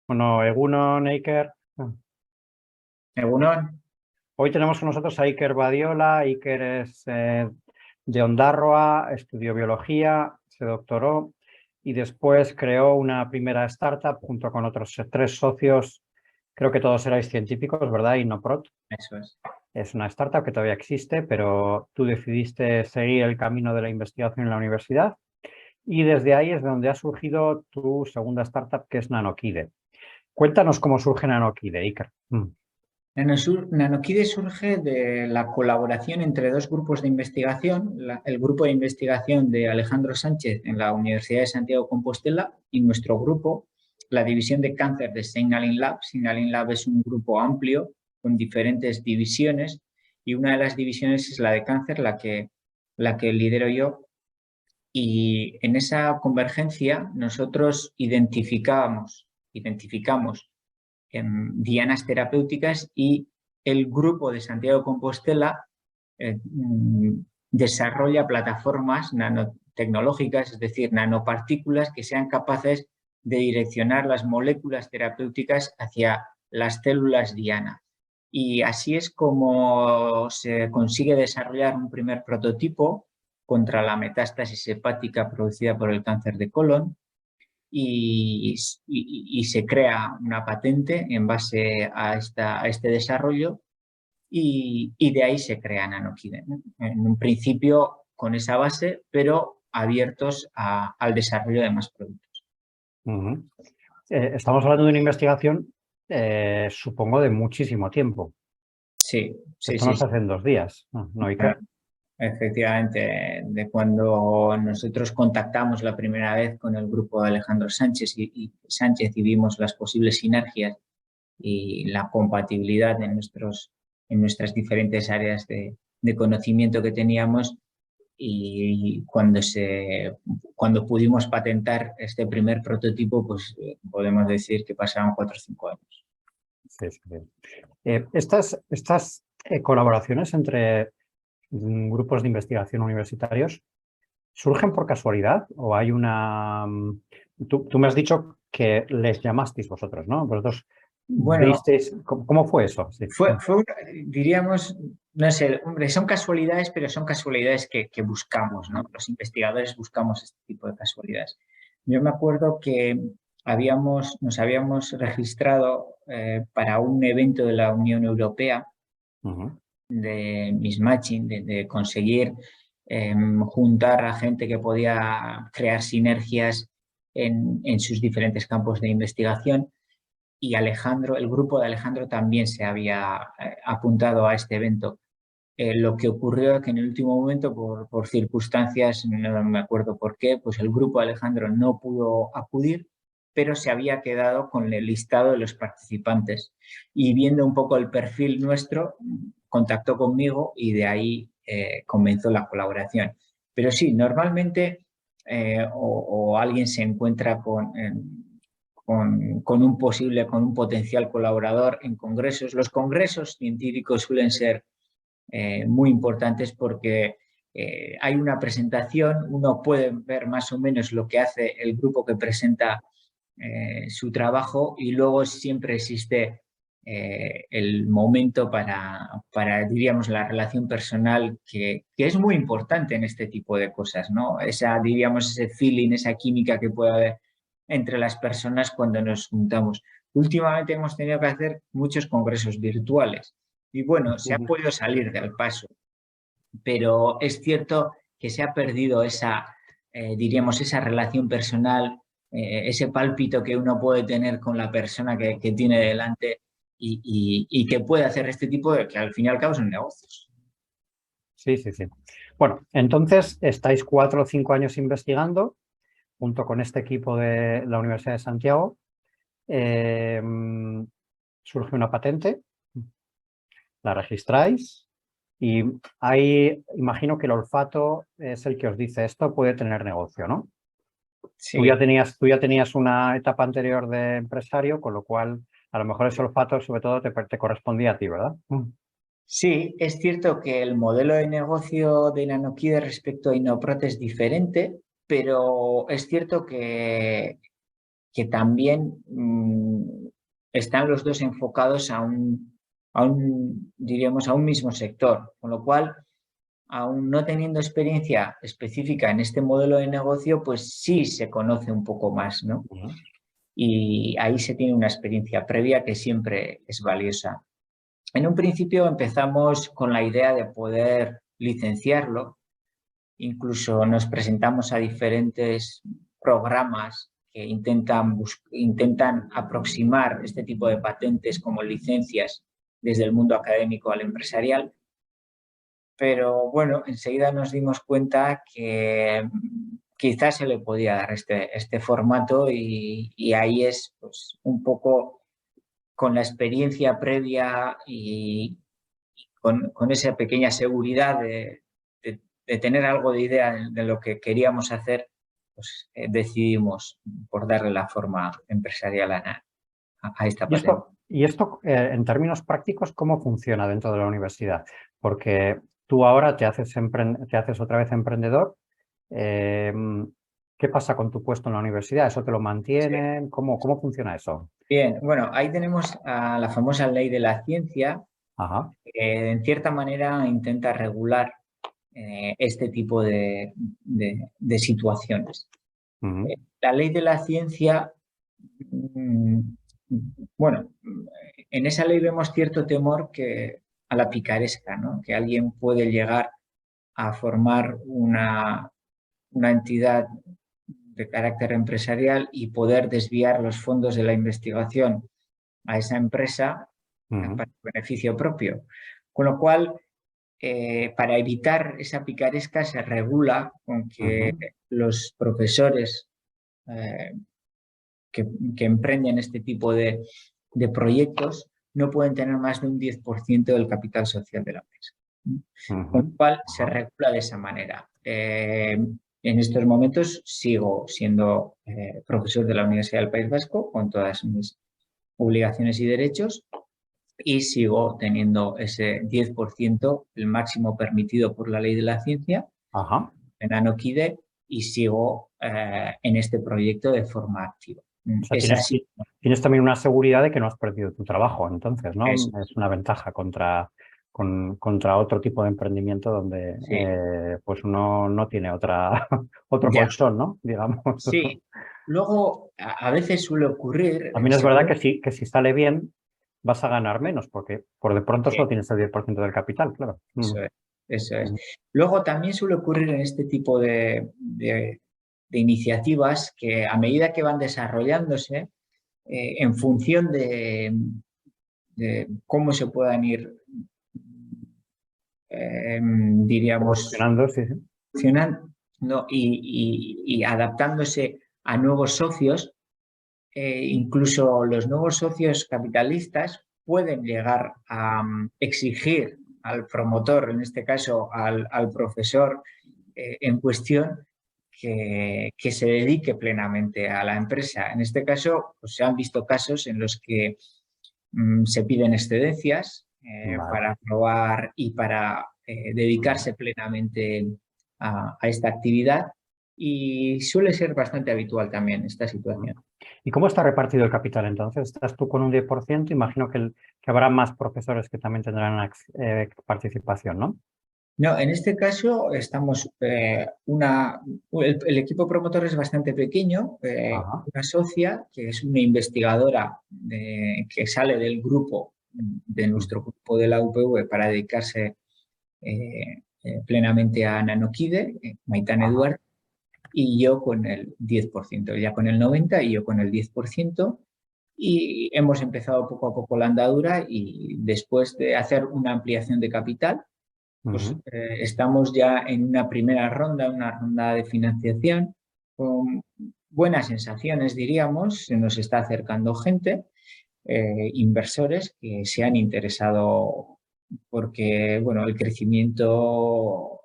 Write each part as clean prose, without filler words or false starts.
Bueno, Egunon, Iker. Egunon. Hoy tenemos con nosotros a Iker Badiola. Iker es de Ondarroa, estudió biología, se doctoró y después creó una primera startup junto con otros 3 socios. Creo que todos erais científicos, ¿verdad? Innoprot. Eso es. Es una startup que todavía existe, pero tú decidiste seguir el camino de la investigación en la universidad y desde ahí es donde ha surgido tu segunda startup, que es Nanokide. Cuéntanos cómo surge Nanokide, Iker. Nanokide surge de la colaboración entre dos grupos de investigación, el grupo de investigación de Alejandro Sánchez en la Universidad de Santiago de Compostela y nuestro grupo, la división de cáncer de Signaling Lab. Signaling Lab es un grupo amplio con diferentes divisiones y una de las divisiones es la de cáncer, la que lidero yo. Y en esa convergencia nosotros identificamos dianas terapéuticas y el grupo de Santiago de Compostela desarrolla plataformas nanotecnológicas, es decir, nanopartículas que sean capaces de direccionar las moléculas terapéuticas hacia las células diana. Y así es como se consigue desarrollar un primer prototipo contra la metástasis hepática producida por el cáncer de colon, y se crea una patente en base a este desarrollo y de ahí se crea Nanokide, ¿no? En un principio con esa base, pero abiertos al desarrollo de más productos. Estamos hablando de una investigación, supongo, de muchísimo tiempo. Sí. Esto no se hace en 2 días, ¿no, Iker? Efectivamente, de cuando nosotros contactamos la primera vez con el grupo de Alejandro Sánchez y vimos las posibles sinergias y la compatibilidad en nuestras diferentes áreas de conocimiento que teníamos, y cuando pudimos patentar este primer prototipo, pues podemos decir que pasaron 4 o 5 años. Sí, sí, sí. Estas colaboraciones entre grupos de investigación universitarios, ¿surgen por casualidad o hay una...? Tú me has dicho que les llamasteis vosotros, ¿no? Vosotros Bueno, visteis... ¿Cómo fue eso? Sí. diríamos, no sé, hombre, son casualidades, pero son casualidades que buscamos, ¿no? Los investigadores buscamos este tipo de casualidades. Yo me acuerdo que nos habíamos registrado para un evento de la Unión Europea de mismatching, de conseguir juntar a gente que podía crear sinergias en sus diferentes campos de investigación. Y Alejandro, el grupo de Alejandro también se había apuntado a este evento. Lo que ocurrió es que en el último momento, por circunstancias, no me acuerdo por qué, pues el grupo de Alejandro no pudo acudir, pero se había quedado con el listado de los participantes. Y viendo un poco el perfil nuestro, contactó conmigo y de ahí comenzó la colaboración. Pero sí, normalmente o alguien se encuentra con un potencial colaborador en congresos. Los congresos científicos suelen ser muy importantes porque hay una presentación, uno puede ver más o menos lo que hace el grupo que presenta su trabajo, y luego siempre existe el momento diríamos, la relación personal que es muy importante en este tipo de cosas, ¿no? Diríamos, ese feeling, esa química que puede haber entre las personas cuando nos juntamos. Últimamente hemos tenido que hacer muchos congresos virtuales y bueno, se ha podido salir del paso, pero es cierto que se ha perdido diríamos, esa relación personal, ese pálpito que uno puede tener con la persona que tiene delante y que puede hacer este tipo de, que al fin y al cabo son negocios. Sí, sí, sí. Bueno, entonces estáis 4 o 5 años investigando junto con este equipo de la Universidad de Santiago. Surge una patente, la registráis y ahí imagino que el olfato es el que os dice esto puede tener negocio, ¿no? Sí. Tú ya tenías una etapa anterior de empresario, con lo cual a lo mejor ese olfato sobre todo te correspondía a ti, ¿verdad? Sí, es cierto que el modelo de negocio de Nanokide respecto a Innoprot es diferente, pero es cierto que que también están los dos enfocados diríamos, a un mismo sector, con lo cual, aún no teniendo experiencia específica en este modelo de negocio, pues sí se conoce un poco más, ¿no? Y ahí se tiene una experiencia previa que siempre es valiosa. En un principio empezamos con la idea de poder licenciarlo, incluso nos presentamos a diferentes programas que intentan aproximar este tipo de patentes como licencias desde el mundo académico al empresarial, pero bueno, enseguida nos dimos cuenta que quizás se le podía dar este formato y ahí es pues, un poco con la experiencia previa y con esa pequeña seguridad de tener algo de idea de lo que queríamos hacer, pues decidimos por darle la forma empresarial a esta patente. Y esto en términos prácticos, ¿cómo funciona dentro de la universidad? Porque tú ahora te haces otra vez emprendedor. ¿Qué pasa con tu puesto en la universidad? ¿Eso te lo mantienen? Sí. ¿Cómo funciona eso? Bien, bueno, ahí tenemos a la famosa ley de la ciencia, Ajá. que en cierta manera intenta regular este tipo de situaciones. La ley de la ciencia, bueno, en esa ley vemos cierto temor a la picaresca, ¿no? Que alguien puede llegar a formar una entidad de carácter empresarial y poder desviar los fondos de la investigación a esa empresa para beneficio propio. Con lo cual, para evitar esa picaresca se regula con que los profesores que emprenden este tipo de proyectos no pueden tener más de un 10% del capital social de la empresa. Con lo cual se regula de esa manera. En estos momentos sigo siendo profesor de la Universidad del País Vasco con todas mis obligaciones y derechos y sigo teniendo ese 10%, el máximo permitido por la ley de la ciencia, en Nanoquide, y sigo en este proyecto de forma activa. O sea, tienes también una seguridad de que no has perdido tu trabajo, entonces, ¿no? Es una ventaja contra otro tipo de emprendimiento donde pues uno no tiene otro colchón, ¿no? Digamos. Sí. Luego, a veces suele ocurrir... También es verdad que si sale bien vas a ganar menos, porque por de pronto solo tienes el 10% del capital, claro. Eso es. Luego también suele ocurrir en este tipo de iniciativas que a medida que van desarrollándose, en función de cómo se puedan ir, diríamos, funcionando y adaptándose a nuevos socios, incluso los nuevos socios capitalistas pueden llegar a exigir al promotor, en este caso al profesor en cuestión, que se dedique plenamente a la empresa. En este caso, pues, se han visto casos en los que se piden excedencias para aprobar y para dedicarse plenamente a esta actividad, y suele ser bastante habitual también esta situación. ¿Y cómo está repartido el capital entonces? ¿Estás tú con un 10%? Imagino que habrá más profesores que también tendrán participación, ¿no? No, en este caso estamos, el equipo promotor es bastante pequeño, una socia que es una investigadora que sale del grupo, de nuestro grupo de la UPV para dedicarse plenamente a Nanoquide, Maitán Eduardo, y yo con el 10%, ella con el 90% y yo con el 10%, y hemos empezado poco a poco la andadura y después de hacer una ampliación de capital, pues estamos ya en una primera ronda, una ronda de financiación con buenas sensaciones, diríamos. Se nos está acercando gente, inversores que se han interesado porque, bueno, el crecimiento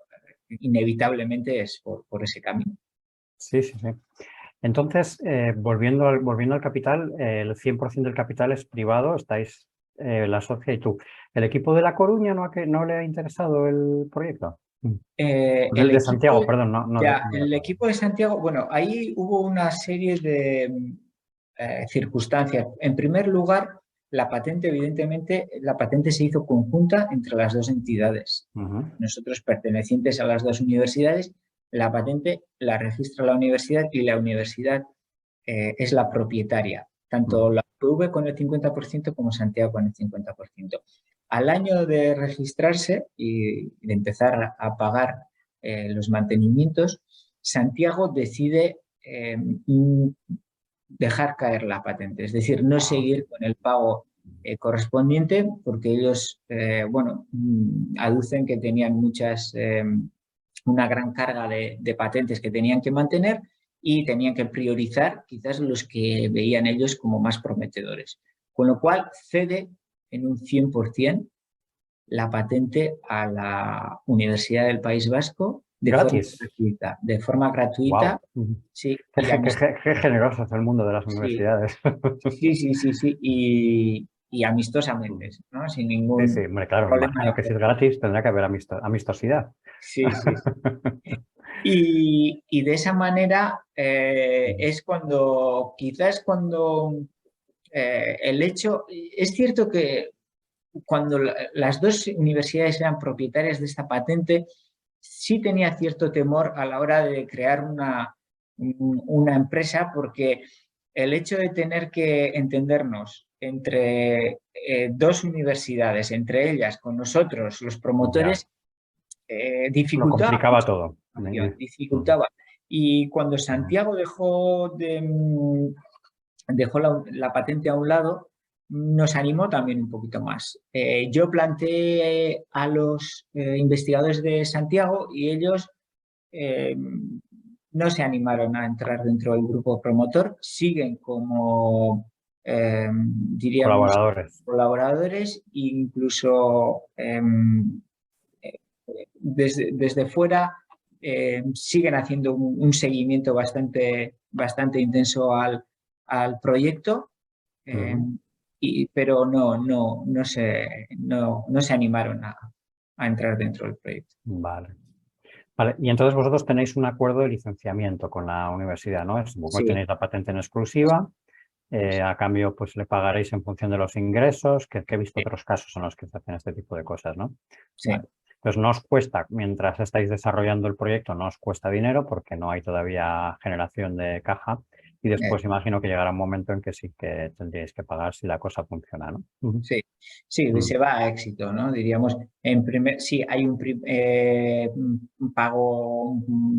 inevitablemente es por ese camino. Sí, sí, sí. Entonces, volviendo al capital, el 100% del capital es privado, estáis la socia y tú. ¿El equipo de La Coruña no le ha interesado el proyecto? El de Santiago, perdón. El equipo de Santiago, bueno, ahí hubo una serie circunstancias. En primer lugar, la patente, evidentemente, la patente se hizo conjunta entre las dos entidades. Nosotros, pertenecientes a las dos universidades, la patente la registra la universidad y la universidad es la propietaria, tanto la UPV con el 50% como Santiago con el 50%. Al año de registrarse y de empezar a pagar los mantenimientos, Santiago decide dejar caer la patente, es decir, no seguir con el pago correspondiente, porque ellos, aducen que tenían una gran carga de patentes que tenían que mantener y tenían que priorizar quizás los que veían ellos como más prometedores. Con lo cual cede en un 100% la patente a la Universidad del País Vasco de forma gratuita. Wow. Sí, qué generoso es el mundo de las universidades. Sí. Y amistosamente, ¿no? Sin ningún hombre, claro, me problema. imagino que si es gratis tendrá que haber amistosidad. Sí. Y de esa manera es cuando, el hecho, es cierto que cuando las dos universidades eran propietarias de esta patente, sí tenía cierto temor a la hora de crear una empresa, porque el hecho de tener que entendernos entre dos universidades, entre ellas con nosotros, los promotores, dificultaba. Lo complicaba todo. Dificultaba. Y cuando Santiago dejó la patente a un lado, nos animó también un poquito más. Yo planteé a los investigadores de Santiago y ellos no se animaron a entrar dentro del grupo promotor, siguen como, diríamos, colaboradores, incluso desde fuera siguen haciendo un seguimiento bastante intenso al proyecto, pero no se animaron a entrar dentro del proyecto. Vale, y entonces vosotros tenéis un acuerdo de licenciamiento con la universidad, ¿no? Supongo que tenéis la patente en exclusiva, a cambio pues le pagaréis en función de los ingresos, que he visto otros casos en los que se hacen este tipo de cosas, ¿no? Sí. Vale. Entonces no os cuesta, mientras estáis desarrollando el proyecto, no os cuesta dinero porque no hay todavía generación de caja, y después imagino que llegará un momento en que sí que tendríais que pagar si la cosa funciona, ¿no? Sí, se va a éxito, ¿no? Diríamos, sí, hay un pago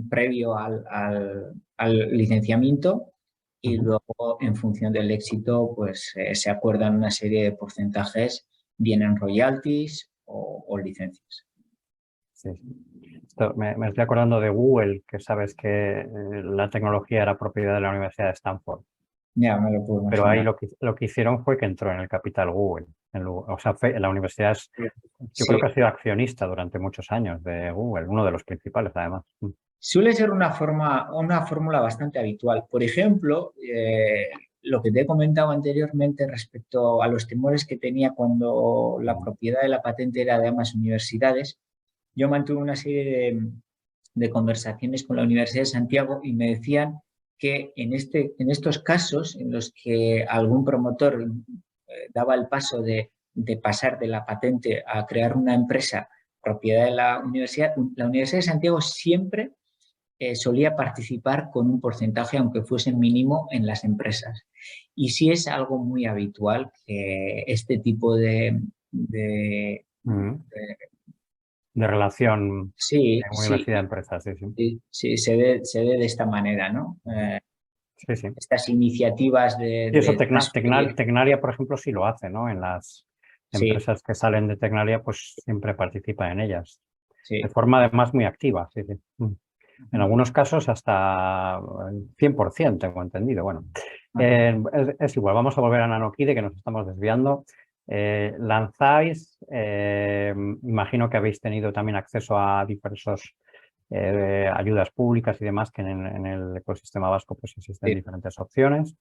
previo al licenciamiento y luego, en función del éxito, pues se acuerdan una serie de porcentajes, bien en royalties o licencias. Sí. Esto, me estoy acordando de Google, que sabes que la tecnología era propiedad de la Universidad de Stanford. Ya, me lo puedo imaginar. Pero ahí lo que hicieron fue que entró en el capital Google. O sea, la universidad yo creo que ha sido accionista durante muchos años de Google, uno de los principales además. Suele ser una fórmula bastante habitual. Por ejemplo, lo que te he comentado anteriormente respecto a los temores que tenía cuando la propiedad de la patente era de ambas universidades, yo mantuve una serie de conversaciones con la Universidad de Santiago y me decían que en estos casos en los que algún promotor daba el paso de pasar de la patente a crear una empresa propiedad de la Universidad de Santiago siempre solía participar con un porcentaje, aunque fuese mínimo, en las empresas. Y sí es algo muy habitual que este tipo de relación universidad-empresa. Sí, se dé de esta manera, ¿no? Sí. Estas iniciativas de... eso Tecnalia, por ejemplo, sí lo hace, ¿no? En las empresas que salen de Tecnalia, pues siempre participa en ellas. De forma además muy activa, sí. En algunos casos hasta 100%, tengo entendido. Bueno, es igual, vamos a volver a Nanokide, que nos estamos desviando. Lanzáis, imagino que habéis tenido también acceso a diversos ayudas públicas y demás, que en el ecosistema vasco pues existen diferentes opciones.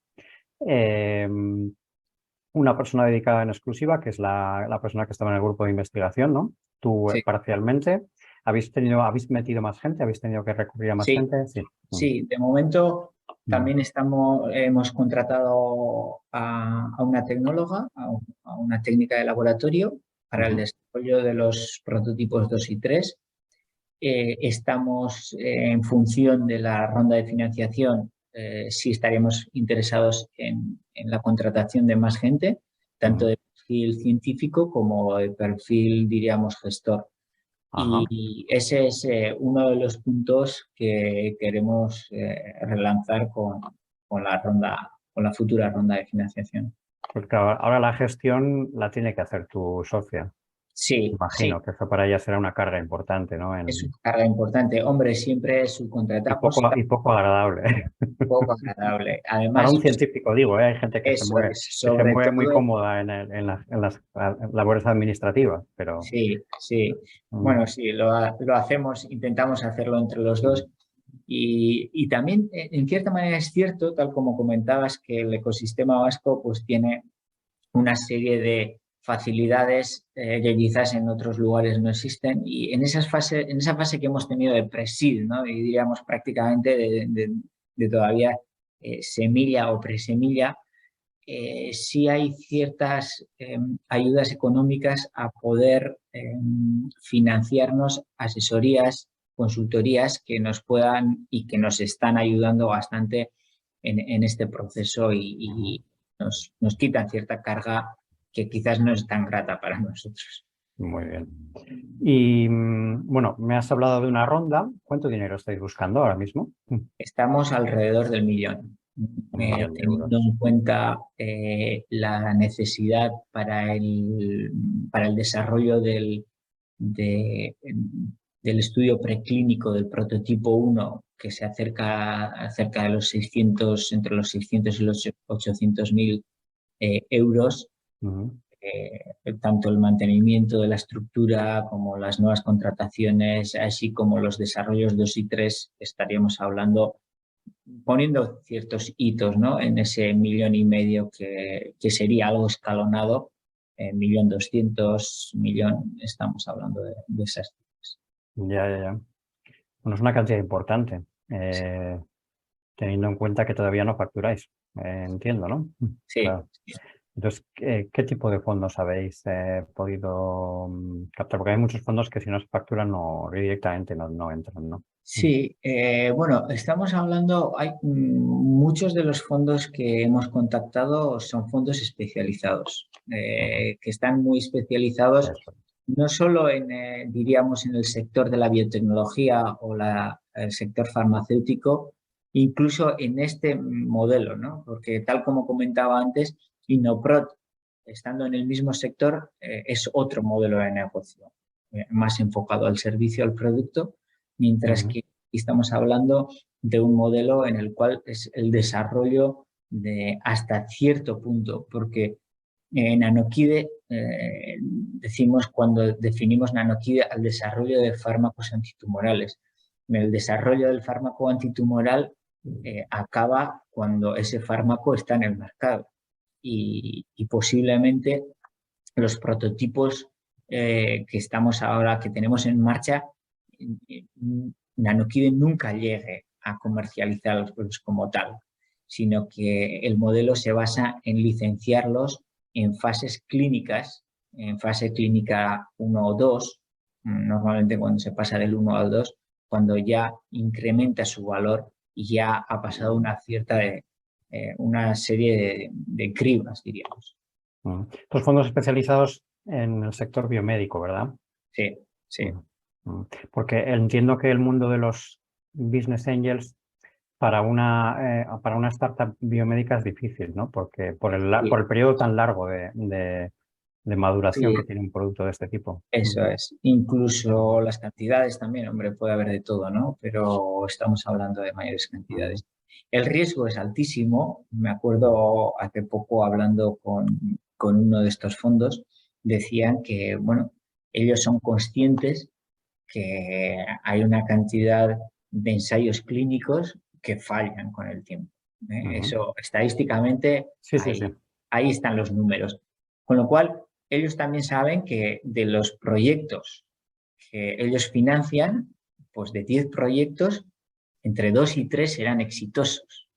Una persona dedicada en exclusiva, que es la persona que estaba en el grupo de investigación, ¿no? Tú parcialmente. ¿Habéis metido más gente? ¿Habéis tenido que recurrir a más gente? Sí, de momento También hemos contratado a una tecnóloga, a una técnica de laboratorio para el desarrollo de los prototipos 2 y 3. Estamos en función de la ronda de financiación, sí estaríamos interesados en la contratación de más gente, tanto de perfil científico como de perfil, diríamos, gestor. Ajá. Y ese es uno de los puntos que queremos relanzar con la futura ronda de financiación. Porque ahora la gestión la tiene que hacer tu socia. Sí, sí, Imagino que eso para ella será una carga importante, ¿no? es una carga importante. Hombre, siempre subcontratamos Y poco agradable. poco agradable. Para Además, un científico, digo, ¿eh? Hay gente eso es, que se sobre mueve muy todo, cómoda en las labores administrativas, pero... sí, sí. mm, Bueno, sí, lo hacemos, intentamos hacerlo entre los mm, dos. Y también, en cierta manera, es cierto, tal como comentabas, que el ecosistema vasco pues tiene una serie de facilidades que quizás en otros lugares no existen. Y en esa fase que hemos tenido de pre-seed, ¿no? Y diríamos prácticamente de todavía semilla o presemilla, sí hay ciertas ayudas económicas a poder financiarnos asesorías, consultorías que nos puedan y que nos están ayudando bastante en este proceso y nos quitan cierta carga que quizás no es tan grata para nosotros. muy bien. Y bueno, me has hablado de una ronda. ¿Cuánto dinero estáis buscando ahora mismo? Estamos alrededor del millón. 1 millón de Teniendo euros. en cuenta la necesidad para el desarrollo del estudio preclínico del prototipo 1, que se acerca cerca de los 600, entre los 600 y los 800.000 euros, Ujú. tanto el mantenimiento de la estructura como las nuevas contrataciones, así como los desarrollos 2 y 3, estaríamos hablando poniendo ciertos hitos, ¿no? En ese 1,5 millones que sería algo escalonado, 1,200,000, estamos hablando de esas cifras. Ya, ya, ya. Bueno, es una cantidad importante, teniendo en cuenta que todavía no facturáis. Entiendo, ¿no? Sí, Claro. Entonces, ¿qué tipo de fondos habéis podido captar? Porque hay muchos fondos que si no se facturan no, directamente no entran, ¿no? sí, bueno, estamos hablando, hay muchos de los fondos que hemos contactado son fondos especializados, Ujú. que están muy especializados Eso. no solo diríamos, en el sector de la biotecnología o el sector farmacéutico, incluso en este modelo, ¿no? Porque tal como comentaba antes, Innoprot, estando en el mismo sector, es otro modelo de negocio, más enfocado al servicio, al producto, mientras Ujú. que estamos hablando de un modelo en el cual es el desarrollo de hasta cierto punto, porque Nanoquide, decimos cuando definimos Nanoquide al desarrollo de fármacos antitumorales. El desarrollo del fármaco antitumoral acaba cuando ese fármaco está en el mercado y posiblemente los prototipos que estamos ahora, que tenemos en marcha, eh, Nanoquide nunca llegue a comercializarlos como tal, sino que el modelo se basa en licenciarlos en fases clínicas, en fase clínica 1 o 2, normalmente cuando se pasa del 1 al 2, cuando ya incrementa su valor y ya ha pasado una serie de cribas, diríamos. Ujú. Estos fondos especializados en el sector biomédico, ¿verdad? Sí, sí. Ujú. Ujú. Porque entiendo que el mundo de los business angels para una startup biomédica es difícil, ¿no? Porque por Sí, el periodo tan largo de maduración que sí, tiene un producto de este tipo. eso Ujú. es. Incluso las cantidades también, hombre, puede haber de todo, ¿no? Pero estamos hablando de mayores Ujú. cantidades. El riesgo es altísimo. Me acuerdo hace poco hablando con uno de estos fondos, decían que, bueno, ellos son conscientes que hay una cantidad de ensayos clínicos que fallan con el tiempo. Ujú. Eso, estadísticamente, Sí, sí, sí. ahí están los números. Con lo cual, ellos también saben que de los proyectos que ellos financian, pues de 10 proyectos, entre 2 y 3 serán exitosos.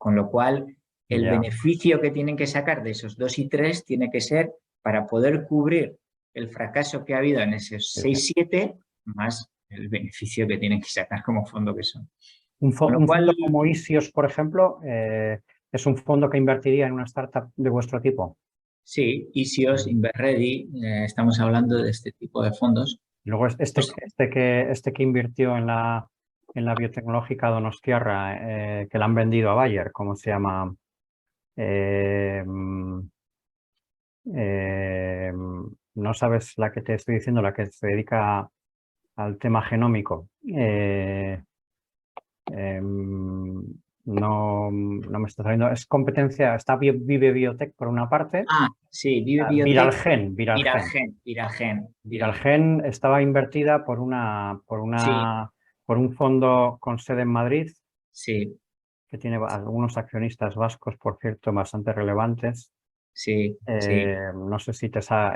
Con lo cual, el Ya, beneficio que tienen que sacar de esos 2 y 3 tiene que ser para poder cubrir el fracaso que ha habido en esos sí, sí. 6-7, más el beneficio que tienen que sacar como fondo que son. Con lo Un cual, fondo como Isios, por ejemplo, es un fondo que invertiría en una startup de vuestro tipo. sí, Isios, Mm. Inverready, estamos hablando de este tipo de fondos. Y luego Pues, este que invirtió en la biotecnológica Donostiarra, que la han vendido a Bayer, ¿cómo se llama? Eh, mm, no sabes la que te estoy diciendo, la que se dedica al tema genómico. No, no me está saliendo. Es competencia, está Vive Biotech por una parte. sí, Vive Biotech, Viralgen, Viralgen. Viralgen. Viralgen estaba invertida Sí, por un fondo con sede en Madrid, sí, que tiene algunos accionistas vascos, por cierto, bastante relevantes. sí, sí, No sé si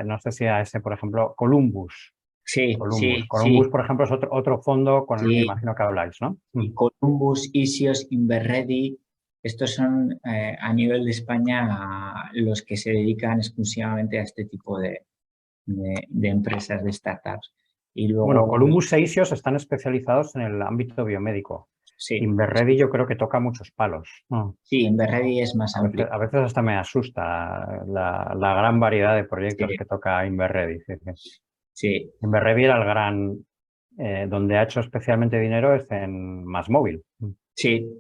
no sé si a ese, por ejemplo, Columbus. sí, sí, Columbus, sí, por ejemplo, es otro fondo con el que sí. imagino que habláis, ¿no? Y Columbus, Isios, Inverready, estos son a nivel de España los que se dedican exclusivamente a este tipo de empresas, de startups. Y Bueno, luego, Columbus e Isios están especializados en el ámbito biomédico. sí, Inverredi yo creo que toca muchos palos. sí, Inverready es más amplio. A veces hasta me asusta la gran variedad de proyectos Sí, que toca Inverredi. Sí, sí. sí, Inverredi era el gran, donde ha hecho especialmente dinero es en MásMóvil, sí,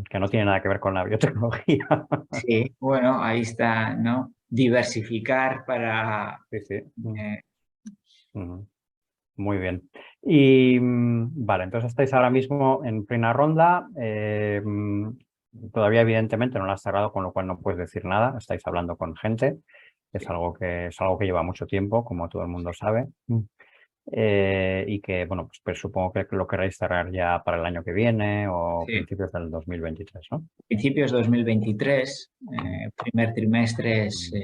que no tiene nada que ver con la biotecnología. sí. Bueno, ahí está, ¿no? Diversificar para... Sí, sí. eh, Ujú. Muy bien. Y vale, entonces estáis ahora mismo en plena ronda. Todavía, evidentemente, no la has cerrado, con lo cual no puedes decir nada. Estáis hablando con gente. Es algo que lleva mucho tiempo, como todo el mundo sabe. Y que, bueno, pues supongo que lo queréis cerrar ya para el año que viene o sí. principios del 2023, ¿no? Principios 2023, Mm, primer trimestre es... mm.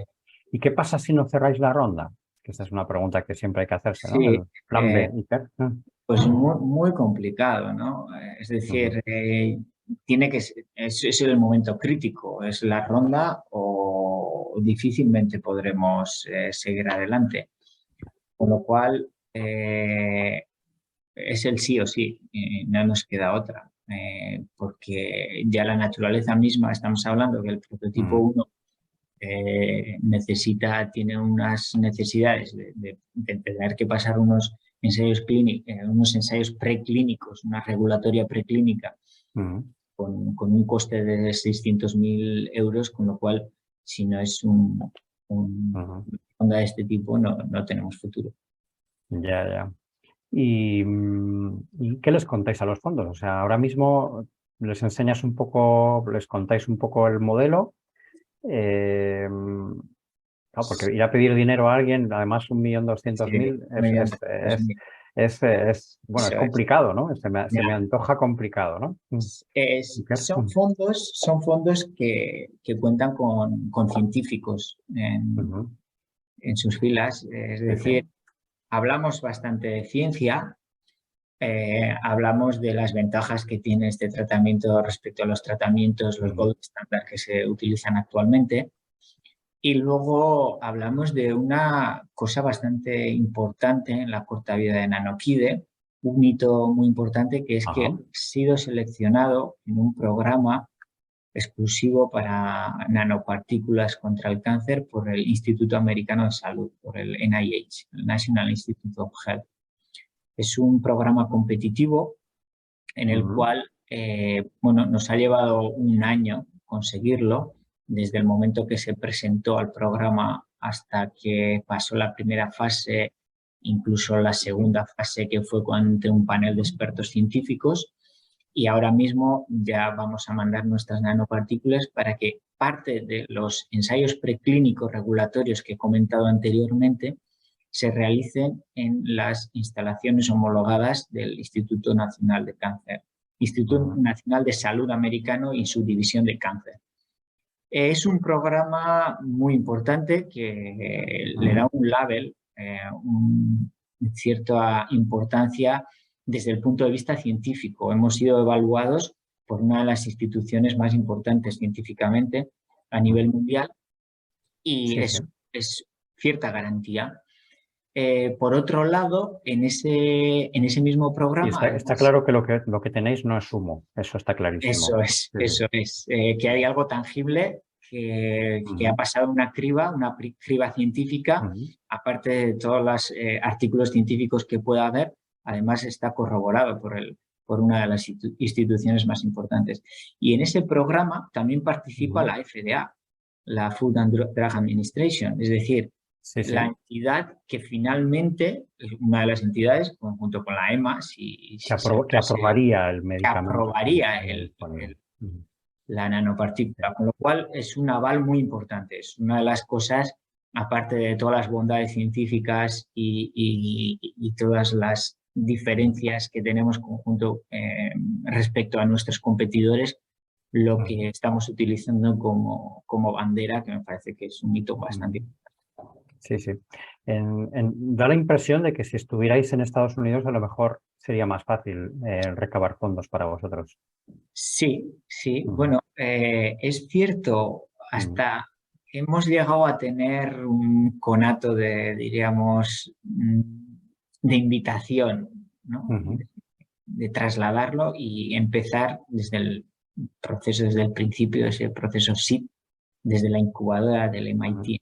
¿Y qué pasa si no cerráis la ronda? Que esta es una pregunta que siempre hay que hacerse, ¿no? sí, El plan B, Iker. pues muy, muy complicado, ¿no? Es Ujú, decir, tiene que es el momento crítico, es la ronda o difícilmente podremos seguir adelante. Con lo cual, es el sí o sí, no nos queda otra, porque ya la naturaleza misma, estamos hablando que el prototipo ujú, 1 tiene unas necesidades de tener que pasar unos ensayos preclínicos, una regulatoria preclínica ujú, con un coste de 600.000 euros, con lo cual, si no es ujú. una onda de este tipo, no tenemos futuro. Ya, ya. ¿Y qué les contáis a los fondos? O sea, ahora mismo les enseñas un poco, les contáis un poco el modelo. Claro, porque ir a pedir dinero a alguien, además 1.200.000, bueno, es Eso es. complicado, ¿no? Se me antoja complicado, ¿no? Iker. Son fondos que cuentan con científicos Ujú. en sus filas. Es Sí, sí. decir, hablamos bastante de ciencia, hablamos de las ventajas que tiene este tratamiento respecto a los tratamientos, los Ujú, gold standard que se utilizan actualmente. Y luego hablamos de una cosa bastante importante en la corta vida de Nanoquide, un hito muy importante que es que ha ajá. sido seleccionado en un programa exclusivo para nanopartículas contra el cáncer por el Instituto Americano de Salud, por el NIH, el National Institute of Health. Es un programa competitivo en el Ujú, cual bueno, nos ha llevado un año conseguirlo, desde el momento que se presentó al programa hasta que pasó la primera fase, incluso la segunda fase que fue ante un panel de expertos científicos. Y ahora mismo ya vamos a mandar nuestras nanopartículas para que parte de los ensayos preclínicos regulatorios que he comentado anteriormente se realicen en las instalaciones homologadas del Instituto Nacional de Cáncer, Instituto ujú, Nacional de Salud Americano y su división de cáncer. Es un programa muy importante que le da ujú, un label, cierta importancia desde el punto de vista científico. Hemos sido evaluados por una de las instituciones más importantes científicamente a nivel mundial y Sí, sí. es cierta garantía. Por otro lado, en ese mismo Y programa, está además, claro que lo que tenéis no es humo, eso está clarísimo. Sí, sí. eso es, que hay algo tangible que ha Ujú, pasado una criba científica, ujú, aparte de todos los artículos científicos que pueda haber, además está corroborado por una de las instituciones más importantes. Y en ese programa también participa ujú. la FDA, la Food and Drug Administration, es decir, Sí, la sí, entidad que finalmente, una de las entidades, junto con la EMA, si se que lograse, aprobaría el que medicamento cuando aprobaría estuviera disponible. Ujú. la Sí, nanopartícula, con lo cual es un aval muy importante. Es una de las cosas, aparte de todas las bondades científicas y todas las diferencias que tenemos conjunto respecto a nuestros competidores, lo ujú, que estamos utilizando como bandera, que me parece que es un hito bastante. ujú. Sí, sí. Da la impresión de que si estuvierais en Estados Unidos a lo mejor sería más fácil recabar fondos para vosotros. Sí, sí. Ujú, Bueno, es cierto, ujú, hasta hemos llegado a tener un conato de, diríamos, de invitación, ¿no? ujú, De trasladarlo y empezar desde el proceso, desde el principio, ese proceso SID, desde la incubadora del ujú. MIT.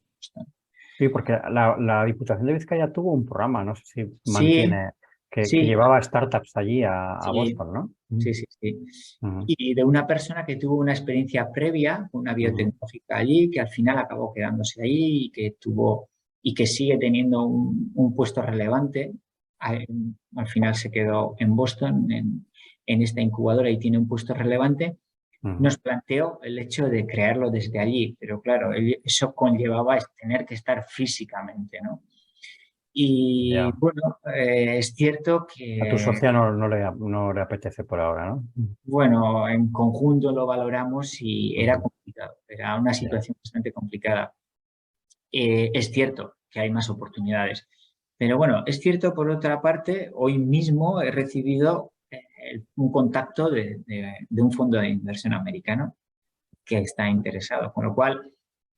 Sí, porque la Diputación de Vizcaya tuvo un programa, no sé si Sí, mantiene, que sí, llevaba startups allí a sí, Boston, ¿no? sí, sí, sí. Ujú, Y de una persona que tuvo una experiencia previa, una ujú, biotecnológica allí, que al final acabó quedándose ahí y que tuvo y que sigue teniendo un puesto relevante. Al final se quedó en Boston, en esta incubadora y tiene un puesto relevante. ujú. Nos planteó el hecho de crearlo desde allí, pero claro, eso conllevaba tener que estar físicamente, ¿no? Y Ya. bueno, es cierto A tu que socia no le apetece por ahora, ¿no? bueno, en conjunto lo valoramos y era Ujú, complicado, era una ya. situación bastante complicada. Es cierto que hay más oportunidades, pero bueno, es cierto por otra parte, hoy mismo he recibido un contacto de un fondo de inversión americano que está interesado, con lo cual,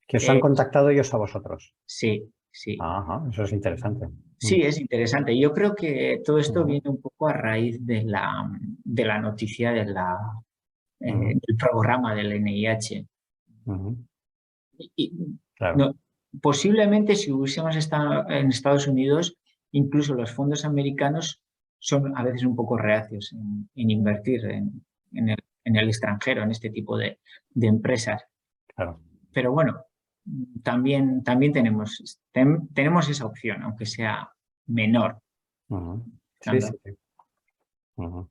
Que os han eh, contactado ellos a vosotros. sí, sí, Ajá, eso es interesante. sí, es interesante. Yo creo que todo esto Ujú, viene un poco a raíz de la noticia ujú, del programa del NIH. ujú. Y Claro. no, posiblemente si hubiésemos estado en Estados Unidos, incluso los fondos americanos son a veces un poco reacios en invertir en el extranjero, en este tipo de empresas. Claro. Pero bueno, también tenemos esa opción, aunque sea menor. Ujú. Sí, sí, Fernando. sí. Ujú.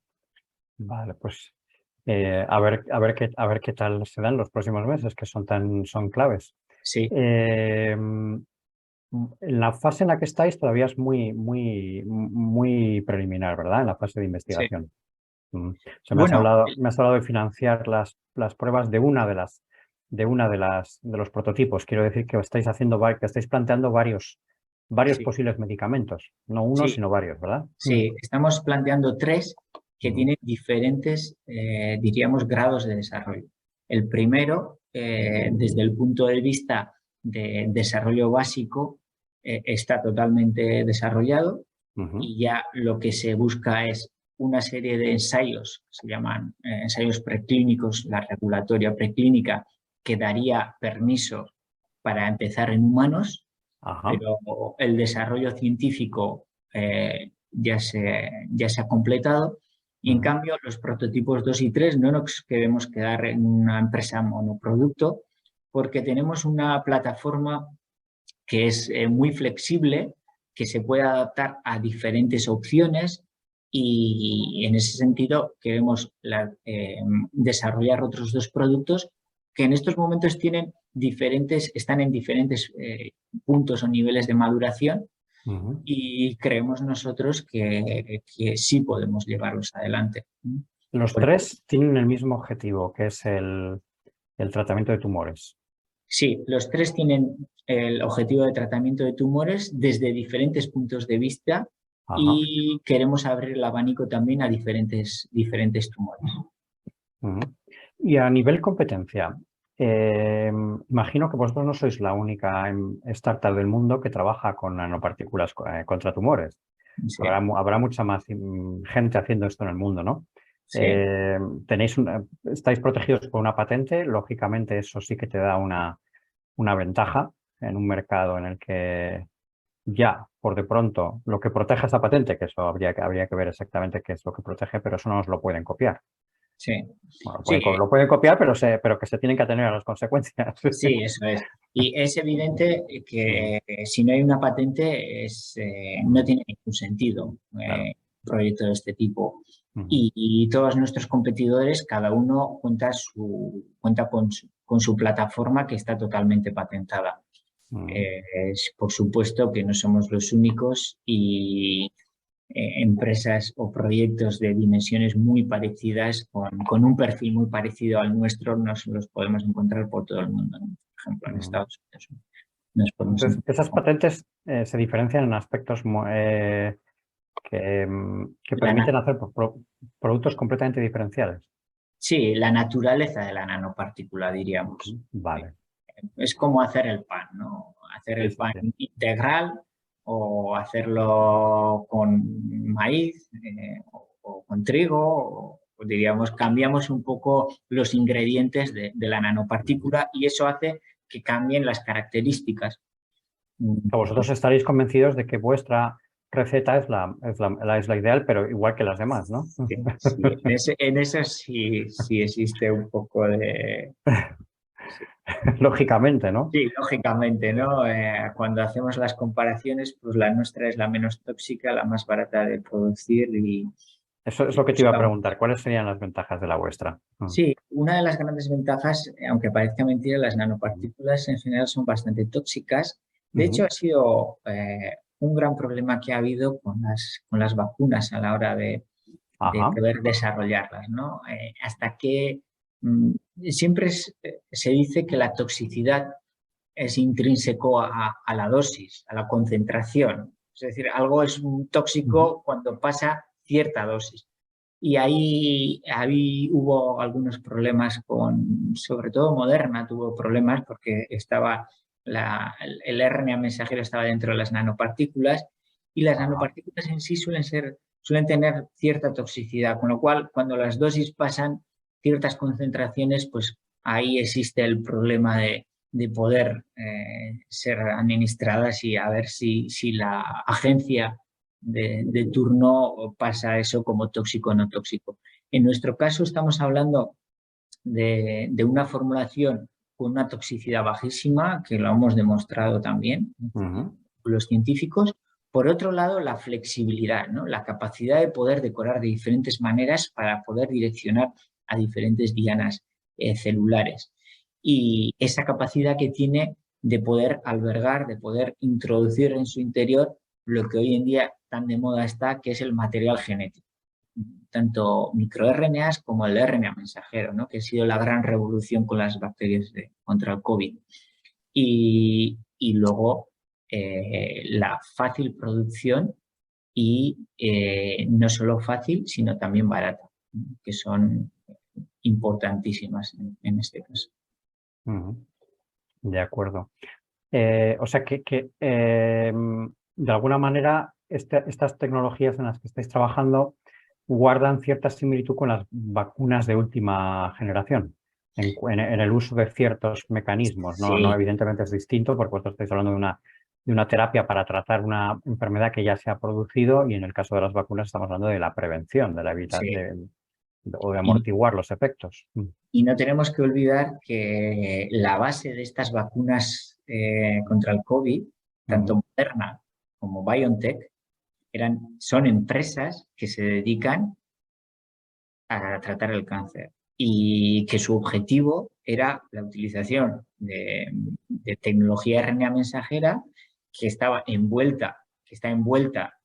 Vale, pues a ver qué tal se dan los próximos meses, que son claves. Sí, En la fase en la que estáis todavía es muy preliminar, ¿verdad? En la fase de sí. investigación. O sea, Bueno, me has hablado de financiar las pruebas de de los prototipos. Quiero decir que estáis que estáis planteando varios sí, posibles medicamentos, no uno, sí. sino varios, ¿verdad? Sí, estamos planteando tres que Ujú, tienen diferentes, diríamos, grados de desarrollo. El primero, desde el punto de vista de desarrollo básico, está totalmente desarrollado ujú, y ya lo que se busca es una serie de ensayos, se llaman ensayos preclínicos, la regulatoria preclínica, que daría permiso para empezar en humanos, ajá, pero el desarrollo científico ya se ha completado y en ujú, cambio los prototipos 2 y 3 no nos queremos quedar en una empresa monoproducto porque tenemos una plataforma que es muy flexible, que se puede adaptar a diferentes opciones y en ese sentido queremos desarrollar otros dos productos que en estos momentos están en diferentes puntos o niveles de maduración ujú. y creemos nosotros que sí podemos llevarlos adelante. Los Por- tres tienen el mismo objetivo, que es el tratamiento de tumores. Sí, los tres tienen el objetivo de tratamiento de tumores desde diferentes puntos de vista Ajá. y queremos abrir el abanico también a diferentes tumores. Ujú. Y a nivel competencia, imagino que vosotros no sois la única startup del mundo que trabaja con nanopartículas contra tumores. Sí, Habrá mucha más gente haciendo esto en el mundo, ¿no? sí. Estáis protegidos por una patente, lógicamente eso sí que te da una ventaja en un mercado en el que ya, por de pronto, lo que protege esa patente, que eso habría que ver exactamente qué es lo que protege, pero eso no nos lo pueden copiar. Sí, Bueno, sí, lo pueden copiar, pero que se tienen que atener a las consecuencias. sí, eso es. Y es evidente Ujú, que si no hay una patente no tiene ningún sentido claro. un proyecto de este tipo. Ujú, Y todos nuestros competidores, cada uno cuenta con su plataforma que está totalmente patentada. ujú, Por supuesto que no somos los únicos y empresas o proyectos de dimensiones muy parecidas, con un perfil muy parecido al nuestro, nos los podemos encontrar por todo el mundo, ¿no? Por ejemplo, en ujú. Estados Unidos nos podemos Entonces, encontrar esas con patentes se diferencian en aspectos que la, na- permiten hacer productos completamente diferenciales. sí, la naturaleza de la nanopartícula, diríamos. Vale. Es como hacer el pan, ¿no? Hacer Sí, el sí, pan sí. integral o hacerlo con maíz o con trigo, o diríamos, cambiamos un poco los ingredientes de la Ujú. nanopartícula y eso hace que cambien las características. Vosotros estaréis convencidos de que vuestra receta es la ideal, pero igual que las demás, ¿no? Sí, sí, en eso sí, sí existe un poco de... Sí. Lógicamente, ¿no? Sí, lógicamente, ¿no? Cuando hacemos las comparaciones, pues la nuestra es la menos tóxica, la más barata de producir Eso es y lo que te iba a buscamos. preguntar. ¿Cuáles serían las ventajas de la vuestra? Sí, una de las grandes ventajas, aunque parezca mentira, las Ujú. nanopartículas en general son bastante tóxicas. De hecho, Ujú. ha sido un gran problema que ha habido con las vacunas a la hora de Ajá. poder desarrollarlas, ¿no? Hasta que mm, siempre se dice que la toxicidad es intrínseco a la dosis, a la concentración. Es decir, algo es un Ujú. tóxico cuando pasa cierta dosis. Y ahí hubo algunos problemas sobre todo Moderna tuvo problemas porque el RNA mensajero estaba dentro de las nanopartículas y las Ajá. nanopartículas en sí suelen tener cierta toxicidad, con lo cual cuando las dosis pasan ciertas concentraciones, pues ahí existe el problema de poder ser administradas y a ver si la agencia de turno pasa eso como tóxico o no tóxico. En nuestro caso estamos hablando de una formulación con una toxicidad bajísima, que lo hemos demostrado también Ujú. los científicos. Por otro lado, la flexibilidad, ¿no? La capacidad de poder decorar de diferentes maneras para poder direccionar a diferentes dianas celulares. Y esa capacidad que tiene de poder albergar, de poder introducir en su interior lo que hoy en día tan de moda está, que es el material genético, tanto microRNAs como el RNA mensajero, ¿no? Que ha sido la gran revolución con las bacterias contra el COVID. Y luego la fácil producción y no solo fácil, sino también barata, ¿no? Que son importantísimas en este caso. Ujú. De acuerdo. O sea de alguna manera estas tecnologías en las que estáis trabajando guardan cierta similitud con las vacunas de última generación en el uso de ciertos mecanismos. No, no, Sí, evidentemente es distinto porque vosotros estáis hablando de una terapia para tratar una enfermedad que ya se ha producido y en el caso de las vacunas estamos hablando de la prevención, de la sí. o de Y, amortiguar los efectos. y no tenemos que olvidar que la base de estas vacunas contra el COVID, tanto Ujú, Moderna como BioNTech, son empresas que se dedican a tratar el cáncer y que su objetivo era la utilización de tecnología RNA mensajera que está envuelta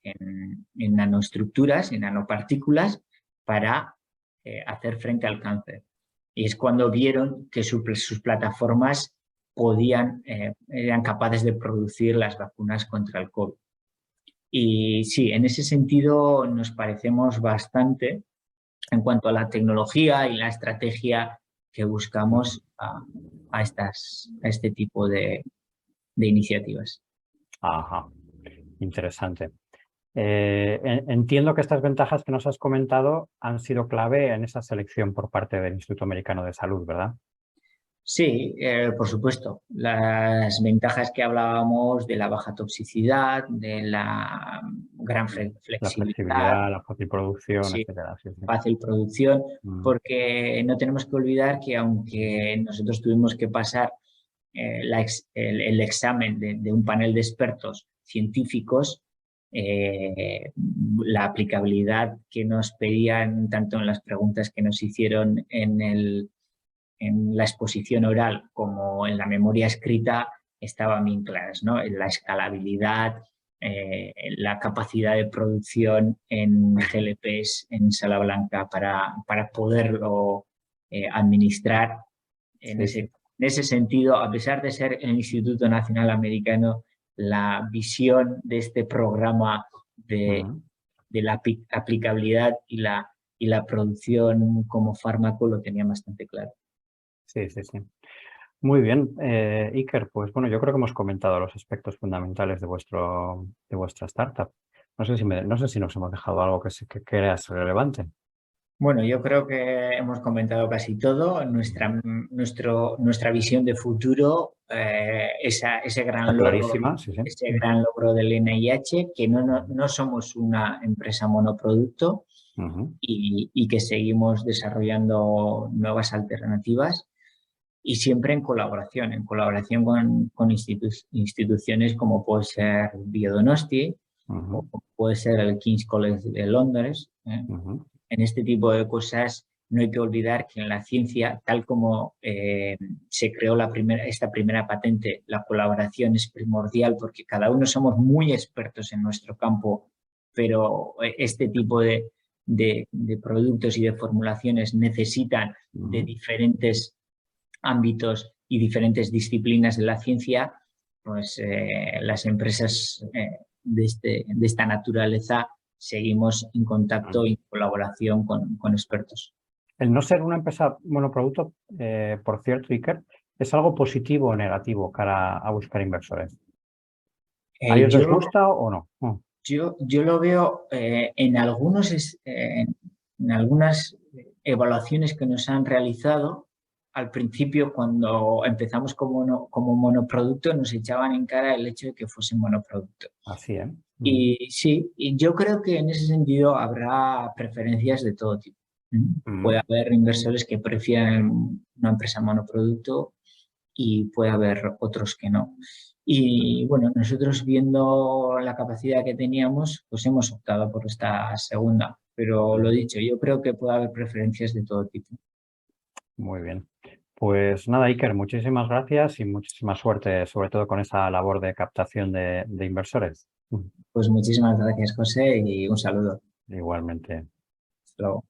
en nanoestructuras, en nanopartículas, para hacer frente al cáncer. Y es cuando vieron que sus plataformas eran capaces de producir las vacunas contra el COVID. Y sí, en ese sentido nos parecemos bastante en cuanto a la tecnología y la estrategia que buscamos a este tipo de iniciativas. Ajá, interesante. Entiendo que estas ventajas que nos has comentado han sido clave en esa selección por parte del Instituto Americano de Salud, ¿verdad? Sí, por supuesto. Las ventajas que hablábamos de la baja toxicidad, de la gran La flexibilidad, flexibilidad, la fácil producción, sí, etcétera. Sí, sí. fácil producción, Mm, porque no tenemos que olvidar que aunque nosotros tuvimos que pasar el examen de un panel de expertos científicos, la aplicabilidad que nos pedían tanto en las preguntas que nos hicieron en la exposición oral como en la memoria escrita estaban bien claras, ¿no? En la escalabilidad, la capacidad de producción en GLPs, en sala blanca, para poderlo administrar. En sí, sí. ese sentido, a pesar de ser el Instituto Nacional Americano, la visión de este programa Mm, de la aplicabilidad y la producción como fármaco lo tenía bastante claro. sí, sí, sí. Muy bien, Iker, pues bueno, yo creo que hemos comentado los aspectos fundamentales de vuestra startup. No sé si nos hemos dejado algo que creas relevante. Bueno, yo creo que hemos comentado casi todo. Nuestra visión de futuro, Está clarísima, sí, sí. ese gran logro del NIH, que no somos una empresa monoproducto Ujú, y que seguimos desarrollando nuevas alternativas y siempre en colaboración con instituciones como puede ser Biodonosti o ujú, puede ser el King's College de Londres. ujú, En este tipo de cosas no hay que olvidar que en la ciencia, tal como se creó esta primera patente, la colaboración es primordial porque cada uno somos muy expertos en nuestro campo, pero este tipo de productos y de formulaciones necesitan de ujú. diferentes ámbitos y diferentes disciplinas de la ciencia, pues las empresas de esta naturaleza seguimos en contacto y colaboración con expertos. El no ser una empresa monoproducto, por cierto, Iker, ¿es algo positivo o negativo cara a buscar inversores? ¿A ellos les Yo, gusta o no? yo lo veo en algunas evaluaciones que nos han realizado. Al principio, cuando empezamos como monoproducto, nos echaban en cara el hecho de que fuese monoproducto. Así, ¿eh? Y sí, y yo creo que en ese sentido habrá preferencias de todo tipo. Puede haber inversores que prefieran una empresa monoproducto y puede haber otros que no. Y bueno, nosotros viendo la capacidad que teníamos, pues hemos optado por esta segunda. Pero lo dicho, yo creo que puede haber preferencias de todo tipo. Muy bien. Pues nada, Iker, muchísimas gracias y muchísima suerte, sobre todo con esa labor de captación de inversores. Pues muchísimas gracias, José, y un saludo. Igualmente. Hasta luego.